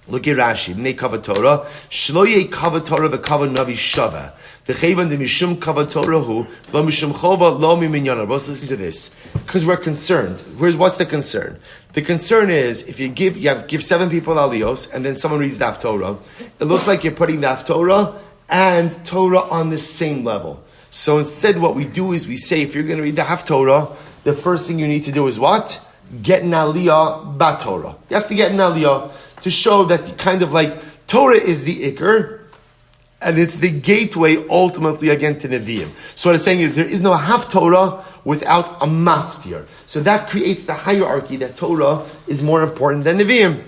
Look at Rashi. Bnei kavod Torah. Shloye kavod Torah v'kavod navi shava. V'chevan de mishum kavod Torah hu lo mishum chova lo miminyana. Let's listen to this because we're concerned. What's the concern? The concern is if you give 7 people aliyos and then someone reads the Haftorah, it looks like you're putting the Haftorah and Torah on the same level. So instead, what we do is we say if you're going to read the Haftorah, the first thing you need to do is what? Get an aliyah b'Torah. You have to get an aliyah to show that kind of like Torah is the ikr, and it's the gateway ultimately again to Nevi'im. So what it's saying is there is no Haftorah without a maftir. So that creates the hierarchy that Torah is more important than Nevi'im.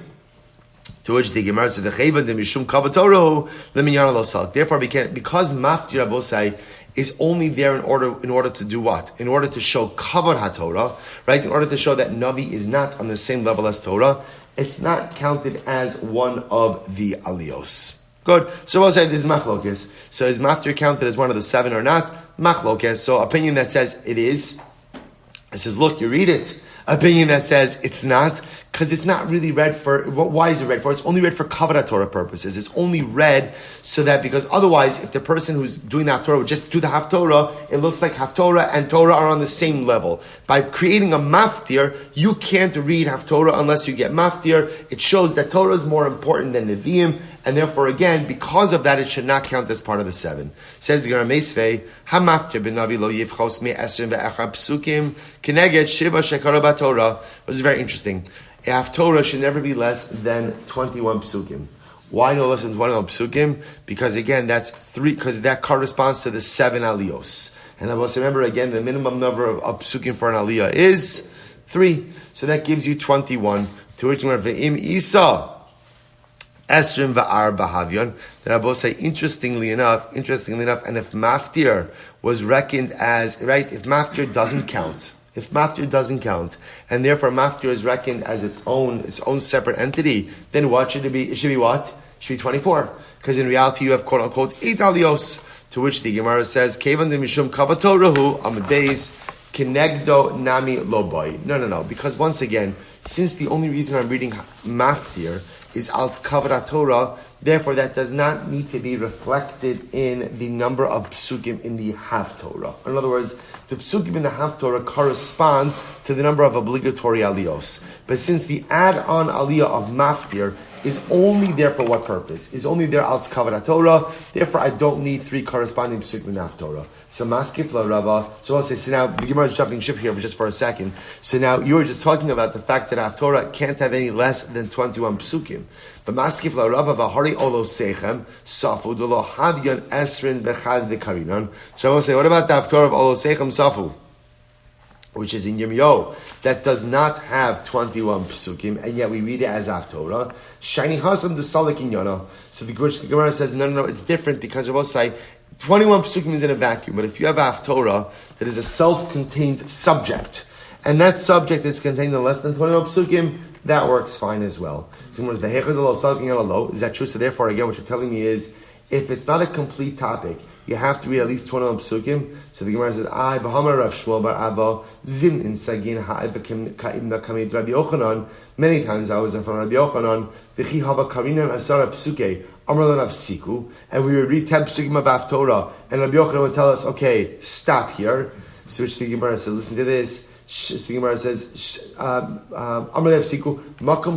To which the Gemara says, "Mishum kavod Torah leminyan lo salk." Therefore, because maftir abosai is only there in order to do what? In order to show kavod haTorah, right? In order to show that Navi is not on the same level as Torah. It's not counted as one of the aliyos. Good. So we'll say this is machlokes. So is maftir counted as one of the 7 or not? Machlokes. So opinion that says it is. It says, look, you read it. Opinion that says it's not, because it's not really read for, why is it read for? It's only read for kavod Torah purposes. It's only read so that, because otherwise, if the person who's doing the Haftorah would just do the Haftorah, it looks like Haftorah and Torah are on the same level. By creating a maftir, you can't read Haftorah unless you get maftir. It shows that Torah is more important than Nevi'im, and therefore, again, because of that, it should not count as part of the 7. Says the Gemara Meisvei, "Hamaftir ben Navi lo yivchos me esrim ve'echad psukim keneged shiva shekara b'Torah." This is very interesting. A Haftorah should never be less than 21 psukim. Why no less than 21 psukim? Because again, that's 3. Because that corresponds to the 7 aliyos. And I must remember again, the minimum number of psukim for an aliyah is 3. So that gives you 21. To which we're ve'im isa. Esrim va'ar bahavyon. Then I both say, interestingly enough, and if maftir was reckoned as, right, if maftir doesn't count, and therefore maftir is reckoned as its own separate entity, then what should it be? It should be what? It should be 24. Because in reality you have quote unquote 8 aliyos. To which the Gemara says, Kevan de mishum kavod Torahu amadeis kenegdo nami loboy. No. Because once again, since the only reason I'm reading maftir is alt kavod Torah, therefore that does not need to be reflected in the number of psukim in the Haftorah. In other words, the psukim in the Haftorah correspond to the number of obligatory aliyos. But since the add-on aliyah of maftir is only there for what purpose? Is only there alt kavod Torah, therefore I don't need 3 corresponding psukim in the Haftorah. So maskif la Rava. So I'll say, so now the Gemara is jumping ship here just for a second. So now you were just talking about the fact that Haftorah can't have any less than 21 psukim. But maskif la Rava v'hari olo sechem safu dolo hadyan esrin v'chad v'karinon. So I will say, what about the Haftorah of olo sechem safu, which is in Yirmiyahu, that does not have 21 psukim, and yet we read it as Haftorah. Shiny hasam the salik inyana. So the Gemara says, no, it's different because I will say 21 psukim is in a vacuum, but if you have a Haftorah that is a self-contained subject, and that subject is contained in less than 21 psukim, that works fine as well. Is that true? So therefore, again, what you're telling me is, if it's not a complete topic, you have to read at least 21 psukim. So the Gemara says, I b'hamar Rav Shmuel bar Abba zin in sagin ha'ev ka'imna kamid Rabbi Yochanan. Many times I was in front of Rabbi Yochanan. V'chi hava karinan asara psuke amar lan afsiku, and we would read 10 psukim of Haftorah, and Rabbi Yochanan would tell us, okay, stop here. So which the Gemara says, listen to this. The Gemara says, Makom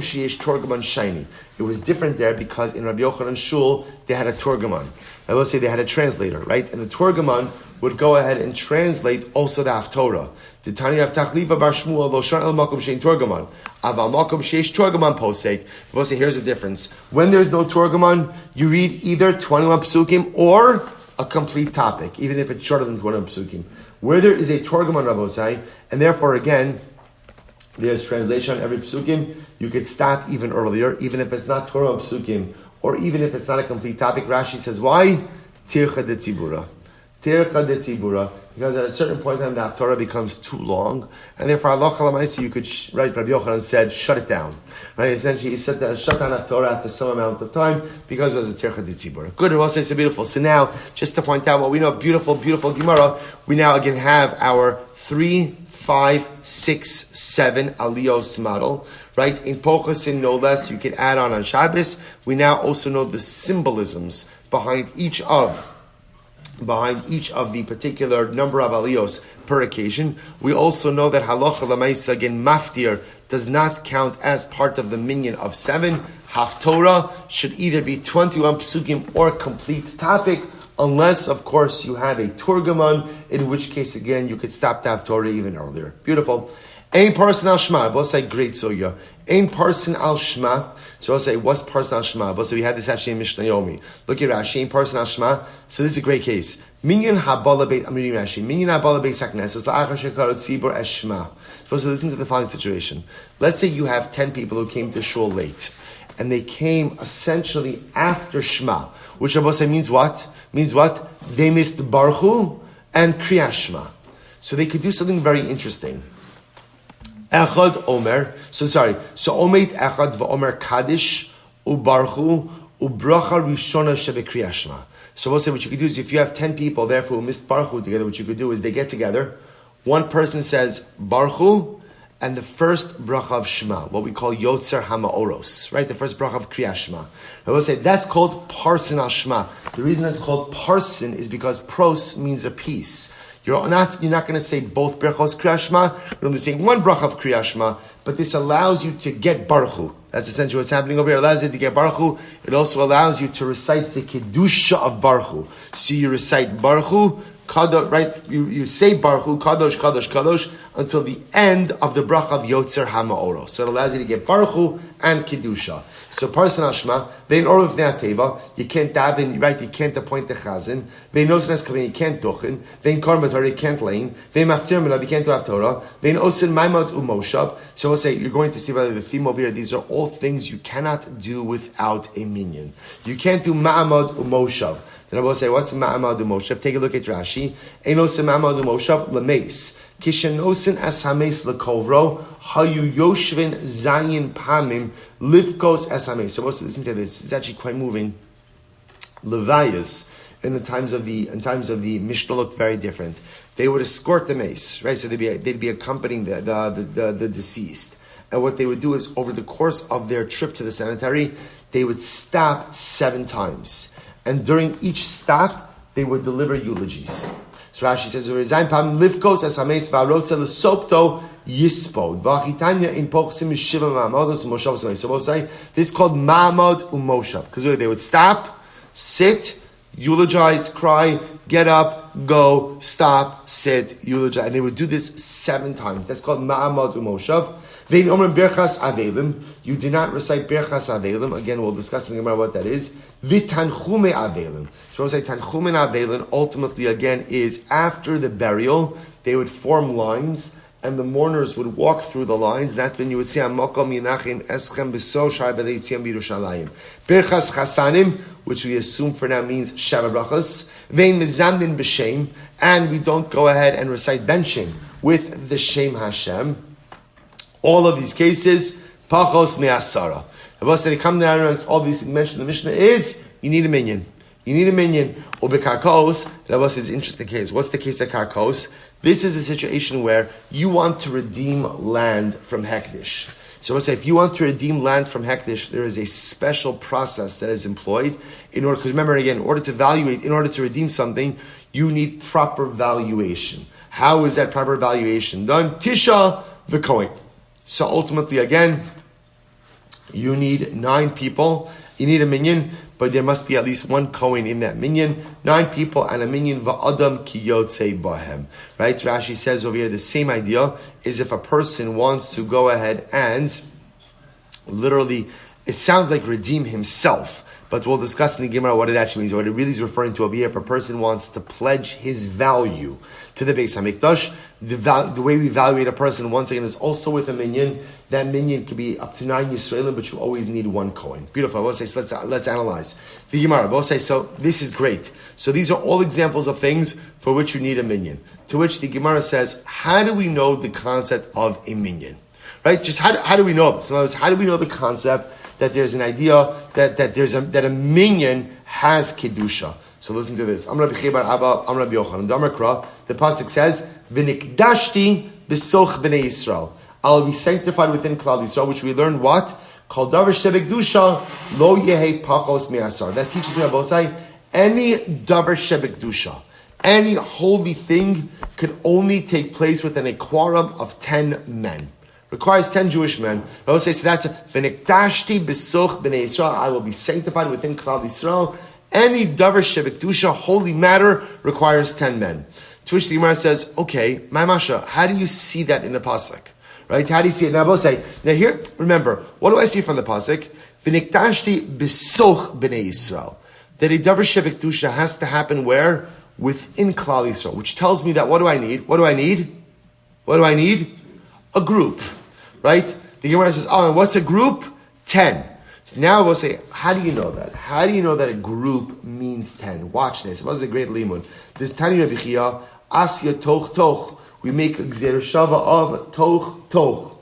sheyesh Torgaman shiny. It was different there because in Rabbi Yochanan's shul, they had a Torgaman. I will say they had a translator, right? And the Torgaman would go ahead and translate also the Haftorah. The Tanya of Tachliva Bar Shmuel, lo shan el Makom shein Torgaman. Aval Makom sheyesh Torgaman posek. I will say, here's the difference. When there's no Torgaman, you read either 21 psukim or a complete topic, even if it's shorter than 21 psukim. Where there is a Torgaman, Rabbosai, and therefore again, there's translation on every psukim, you could stop even earlier, even if it's not Torah psukim, or even if it's not a complete topic. Rashi says, why? Tircha de tzibura. Tircha de tzibura. Because at a certain point in time, the Haftorah becomes too long, and therefore, Allah Chalamaisi, you could, right, Rabbi Yochanan said, shut it down. Right, essentially, he said that shut down Haftorah after some amount of time, because it was a Tircha de tzibura. Good, it was so beautiful. So now, just to point out what we know, beautiful, beautiful Gemara, we now again have our 3, 5, 6, 7 aliyos model, right? In Pochasin, no less, you could add on Shabbos. We now also know the symbolisms behind each of the particular number of aliyos per occasion. We also know that halacha l'maisa, again, maftir does not count as part of the minyan of 7. Haftorah should either be 21 psukim or complete topic, unless, of course, you have a Turgaman, in which case, again, you could stop the Haftorah even earlier. Beautiful. Ein parson al shma. Both say great soya. Ein parson al shma. So I'll say, what's parson al shma? Both say we had this actually in Mishnah Yomi. Look at Rashi. Ein parson al shma. So this is a great case. Minyan habala beit. I'm reading Rashi. Minyan habala beit saknes. It's la'achar shekarot tzibur es shma. So listen to the following situation. Let's say you have 10 people who came to shul late, and they came essentially after shma, which Rabbi say means what? Means what? They missed Baruchu and Kriyas Shema. So they could do something very interesting. Echad Omer. So Omeit Echad v'Omer Kaddish u'Baruchu u'Bracha Rishona shebe Kriyas Shema. So we'll say what you could do is if you have 10 people, therefore, who missed Baruchu together, what you could do is they get together. One person says Baruchu, and the first bracha of Shema, what we call Yotzer HaMa'oros, right? The first bracha of Kriyas Shema. I will say that's called Parson al Shema. The reason it's called Parson is because pros means a piece. You're not going to say both brachos Kriyas Shema. You're only saying one bracha of Kriyas Shema, but this allows you to get Baruch Hu. That's essentially what's happening over here. It allows you to get Baruch Hu. It also allows you to recite the Kedusha of Baruch Hu. So you recite Baruch Hu, Kadosh, right? You say Baruch Hu, Kadosh, Kadosh, Kadosh, until the end of the bracha of Yotzer HaMa'oros. So it allows you to get Baruch Hu and Kedusha. So Parson Hashma, Vein Orv Ne'ateva, you can't daven, right? You can't appoint the Chazan. Vein Nosnes Kavin, you can't Duchen. Vein Karmatar, you can't lane. Vein Maftir Melav, you can't do Haftorah. Vein Osin Maimot Umoshav. So we'll say, you're going to see whether the theme over here, these are all things you cannot do without a minyan. You can't do Ma'amad Umoshav. Then I will say, what's Ma'amad Umoshav? Take a look at Rashi. Ein Osin Ma'amad Umoshav, Lameis. Kishenosin as hames lekovro hayu yoshvin zayin pamim lifkos as hames. So listen to this. It's actually quite moving. Levayas in the times of the Mishnah looked very different. They would escort the mace, right? So they'd be accompanying the deceased. And what they would do is over the course of their trip to the cemetery, they would stop 7 times. And during each stop, they would deliver eulogies. So Rashi says, "Livkos as hames v'arotza l'sopto yispod v'achitanya in pochsim yishiva ma'amados u'moshav." So we'll say this is called ma'amad u'moshav because they would stop, sit, eulogize, cry, get up, go, stop, sit, eulogize, and they would do this 7 times. That's called ma'amad u'moshav. Vein omer berchas avelim. You do not recite berchas avelim. Again, we'll discuss in the Gemara what that is. V'tanchume avelim. So we'll say tanchume avelim. Ultimately, again, is after the burial, they would form lines, and the mourners would walk through the lines. And that's when you would say Amakom Yinachim Eschem B'so Shai B'Leitziam B'Yerushalayim. Berchas chasanim, which we assume for now means Sheva brachas. Vein mezamnin b'shem, and we don't go ahead and recite benching with the Shem Hashem. All of these cases, pachos me'asara. Rabbi said, come down amongst all these mentioned in the Mishnah is, you need a minyan. You need a minyan. Or bekarkos, Rabbi says, interesting case. What's the case of karkos? This is a situation where you want to redeem land from hekdesh. So Rabbi said, if you want to redeem land from hekdesh, there is a special process that is employed in order, because remember again, in order to redeem something, you need proper valuation. How is that proper evaluation done? Tisha the Kohen. So ultimately, again, you need 9 people. You need a minyan, but there must be at least 1 Kohen in that minyan. 9 people and a minyan va'adam ki yotzei bahem. Right? Rashi says over here the same idea is if a person wants to go ahead and literally, it sounds like redeem himself. But we'll discuss in the Gemara what it actually means. What it really is referring to over here, if a person wants to pledge his value to the Beis HaMikdash, the way we evaluate a person, once again, is also with a minyan. That minyan could be up to 9 Yisraelim, but you always need 1 Kohen. Beautiful. I will say, so let's analyze. The Gemara will say, so this is great. So these are all examples of things for which you need a minyan. To which the Gemara says, how do we know the concept of a minyan? Right? Just how do we know this? In other words, how do we know the concept that there's an idea that a minyan has kedusha? So listen to this. Amar Rabbi Chibar Abba, Amar Rabbi Yochanan, Damar Kra. The pasuk says, "V'nikdashti b'soch b'nei Yisrael." I'll be sanctified within Klal Yisrael, which we learned what? Kol davar shebekdusha lo yehe pachos me'asar. That teaches me about any davar shebekdusha, any holy thing could only take place within a quorum of 10 men. Requires 10 Jewish men. I will say, so that's v'nikdashti b'soch b'nei Yisrael. I will be sanctified within Klal Yisrael. Any davar shebekdusha, holy matter, requires 10 men. To which the Gemara says, okay, my Masha, how do you see that in the pasuk? Right? How do you see it? Now I will say, now here, remember, what do I see from the pasuk? V'nikdashti b'soch b'nei Yisrael. That a davar shebekdusha has to happen where? Within Klal Yisrael. Which tells me that what do I need? What do I need? What do I need? A group, right? The Gemara says, oh, and what's a group? 10. So now we'll say, how do you know that? How do you know that a group means 10? Watch this. What is a great limud? This Tani Rabbi Chia, Asya toch toch. We make a gzera shava of toch toch.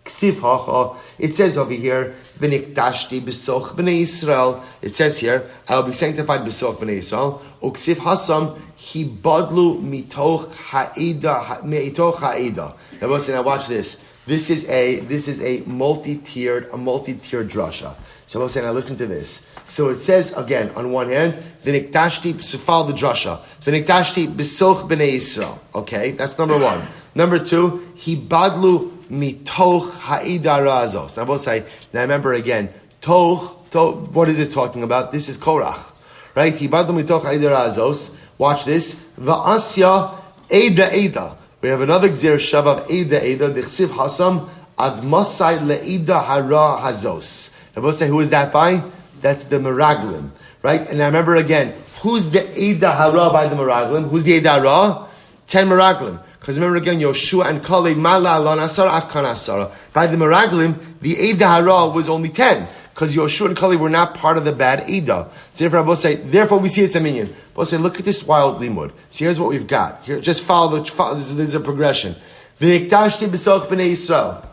Ksif hacha. It says over here, v'nikdashti b'soch b'nei Yisrael. It says here, I will be sanctified b'soch b'nei Yisrael. Uksif hasam hibadlu mitoch ha'eda me'itoch ha'eda. Now watch this. This is a multi-tiered drasha. So I'm saying, now listen to this. So it says again, on one hand, v'nikdashti, so follow the drasha. V'nikdashti b'soch b'nei Yisrael. Okay, that's number 1. Number 2, hibadlu mitoch ha'ida razos. Now we'll say, now remember again, toch, what is this talking about? This is Korach. Right? Hibadlu mitoch ha'ida razos. Watch this. Va'asya eda. We have another gzir shav of eda, dichsiv hasam, admasai le'ida hara hazos. Now we'll say, who is that by? That's the Meraglim. Right? And now remember again, who's the eda hara by the Meraglim? Who's the eda hara? 10 Meraglim. Because remember again, Yoshua and Kalei Mala Alon Asara Afkan Asara. By the Meraglim, the Eda Hara was only 10. Because Yoshua and Kalei were not part of the bad Eda. So therefore, I will say, therefore we see it's a minyan. We'll say, look at this wild limud. So here's what we've got. Here, just follow this is a progression. V'niktashti b'soch b'nei Yisrael.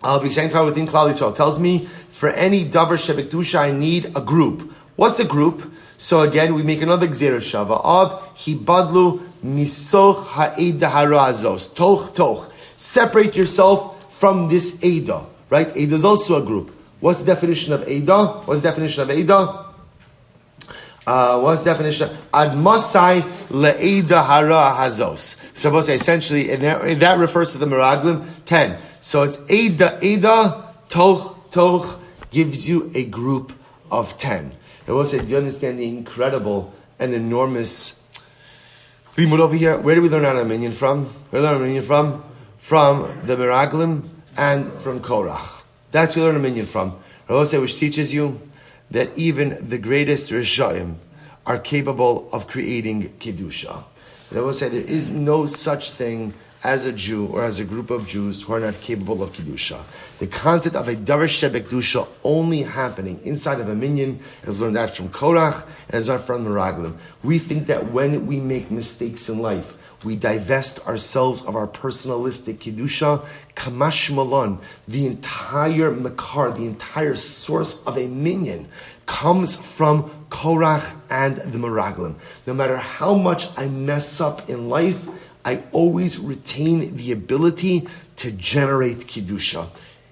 I'll be sanctified within Klal Yisrael. Tells me, for any davar shebekdusha, I need a group. What's a group? So again, we make another gzera shava of hibadlu misoch ha'eda harazos. Toch. Separate yourself from this Eda. Right? Eda is also a group. What's the definition of Eda? What's the definition of Eda? What's the definition? Admasai le'eda hara hazos. So I will say essentially, and that refers to the Meraglim, 10. So it's Eda, Toch gives you a group of 10. I will say, do you understand the incredible and enormous limud over here? Where do we learn our minyan from? Where do we learn our minyan from? From the Meraglim and from Korach. That's where we learn a minyan from. I will say, which teaches you that even the greatest Rishayim are capable of creating Kedusha. And I will say, there is no such thing as a Jew or as a group of Jews who are not capable of Kedusha. The concept of a davar shebekdusha only happening inside of a minyan is learned that from Korach and is learned from Meraglim. We think that when we make mistakes in life, we divest ourselves of our personalistic Kedusha. Kamash Malon, the entire Makar, the entire source of a minyan comes from Korach and the Meraglim. No matter how much I mess up in life, I always retain the ability to generate Kedusha.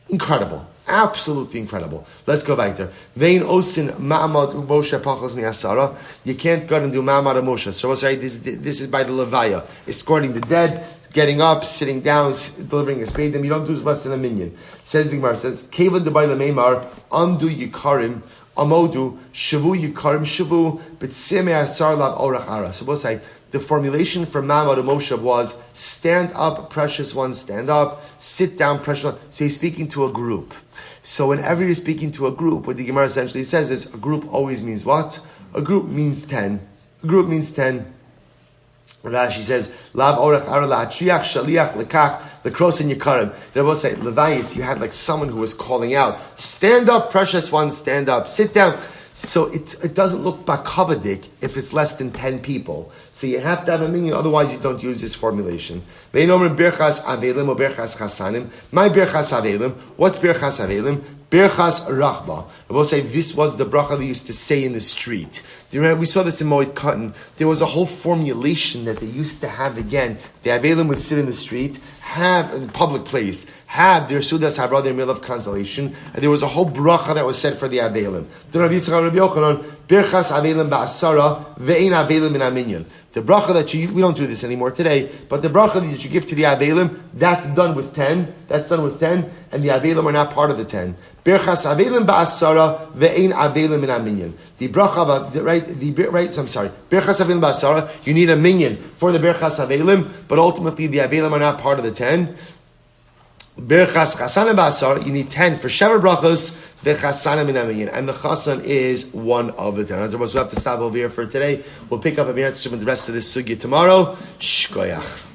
Incredible. Absolutely incredible. Let's go back there. Vein osin ma'amad u'moshe pachos mi'asara. You can't go and do ma'amad of Moshe. So what's right? This is by the levaya, escorting the dead, getting up, sitting down, delivering a spade. You don't do less than a minyan. Says the Gemara, says kevan debai lemeimar amdu yikarim amodu shavu yikarim shavu b'tzimei asar lav orach ara. So what's right? The formulation for Ma'amad of Moshe was stand up, precious one, stand up, sit down, precious one. So he's speaking to a group. So whenever you're speaking to a group, what the Gemara essentially says is a group always means what? A group means 10. A group means 10. Rashi says, Lav orach ara la'atriach shaliach lekach lekros in yikarim. They will say, Levias, you had like someone who was calling out, stand up, precious one, stand up, sit down. So it doesn't look bakavadik if it's less than 10 people. So you have to have a minyan, otherwise you don't use this formulation. My birchas avelim. What's birchas avelim? Birchas rachba. I will say this was the bracha they used to say in the street. Do you remember? We saw this in Moed Katan. There was a whole formulation that they used to have again. The avelim would sit in the street, have in a public place, have their sudas have their meal of consolation, and there was a whole bracha that was said for the avelim. Birchas avelim ba'asara ve'ein avelim in aminyan. The bracha that we don't do this anymore today, but the bracha that you give to the avelim, that's done with 10. That's done with 10, and the avelim are not part of the 10. Birchas avelim ba'asara ve'ein avelim in aminyan. The bracha, I'm sorry. Birchas avelim ba'asara, you need a minyan for the birchas avelim, but ultimately the avelim are not part of the 10. Birchas chasanim ba'asara, you need 10 for shever brachas. The chasanim in aminyan, and the chasan is one of the 10. Otherwise, we'll have to stop over here for today. We'll pick up a minyan with the rest of this sugya tomorrow. Shkoyach.